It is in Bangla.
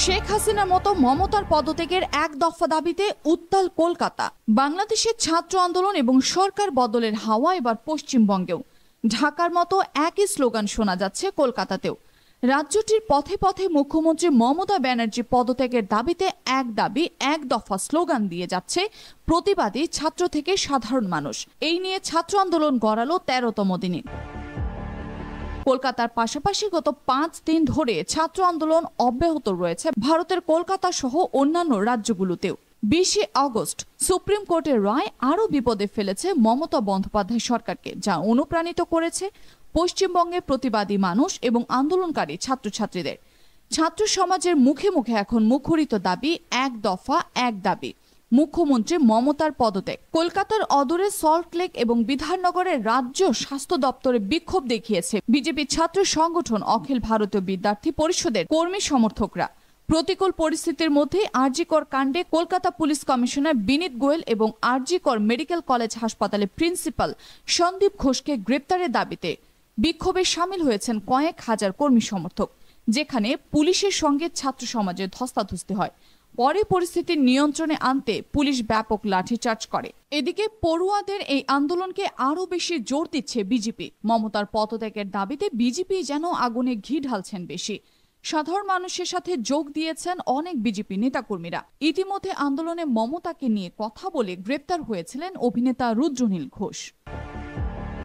শেখ হাসিনার মতো মমতার পদত্যাগের এক দফা দাবিতে উত্তাল কলকাতা। বাংলাদেশের ছাত্র আন্দোলন এবং সরকার বদলের হাওয়া এবার পশ্চিমবঙ্গেও। ঢাকার মতো একই স্লোগান শোনা যাচ্ছে কলকাতাতেও। রাজ্যটির পথে পথে মুখ্যমন্ত্রী মমতা ব্যানার্জি পদত্যাগের দাবিতে এক দাবি এক দফা স্লোগান দিয়ে যাচ্ছে প্রতিবাদী ছাত্র থেকে সাধারণ মানুষ। এই নিয়ে ছাত্র আন্দোলন গড়ালো 13তম দিনে। কলকাতার পাশাপাশি গত 5 দিন ধরে ছাত্র আন্দোলন অব্যাহত রয়েছে ভারতের কলকাতা সহ অন্যান্য রাজ্যগুলোতেও। 20 আগস্ট সুপ্রিম কোর্টের রায় আরও বিপদে ফেলেছে মমতা বন্দ্যোপাধ্যায় সরকারকে, যা অনুপ্রাণিত করেছে পশ্চিমবঙ্গের প্রতিবাদী মানুষ এবং আন্দোলনকারী ছাত্রছাত্রীদের। ছাত্র সমাজের মুখে মুখে এখন মুখরিত দাবি এক দফা এক দাবি, মুখ্যমন্ত্রী মমতার পদত্যাগ। কলকাতার অদূরে সল্টলেক এবং বিধাননগরের রাজ্য স্বাস্থ্য দপ্তরে বিক্ষোভ দেখিয়েছে বিজেপি ছাত্র সংগঠন অখিল ভারতীয় বিদ্যার্থী পরিষদের কর্মী সমর্থকরা। প্রতিকূল পরিস্থিতির মধ্যে আরজিকর কাণ্ডে কলকাতা পুলিশ কমিশনার বিনীত গোয়েল এবং আরজিকর মেডিকেল কলেজ হাসপাতালের প্রিন্সিপাল সন্দীপ ঘোষকে গ্রেপ্তারের দাবিতে বিক্ষোভে সামিল হয়েছেন কয়েক হাজার কর্মী সমর্থক, যেখানে পুলিশের সঙ্গে ছাত্র সমাজের ধস্তাধস্তি হয়। পরে পরিস্থিতি নিয়ন্ত্রণে আনতে পুলিশ ব্যাপক লাঠিচার্জ করে। এদিকে পড়ুয়াদের এই আন্দোলনকে আরও বেশি জোর দিচ্ছে বিজেপি। মমতার পদত্যাগের দাবিতে বিজেপি যেন আগুনে ঘি ঢালছেন বেশি। সাধারণ মানুষের সাথে যোগ দিয়েছেন অনেক বিজেপি নেতাকর্মীরা। ইতিমধ্যে আন্দোলনে মমতাকে নিয়ে কথা বলে গ্রেপ্তার হয়েছিলেন অভিনেতা রুদ্রনীল ঘোষ।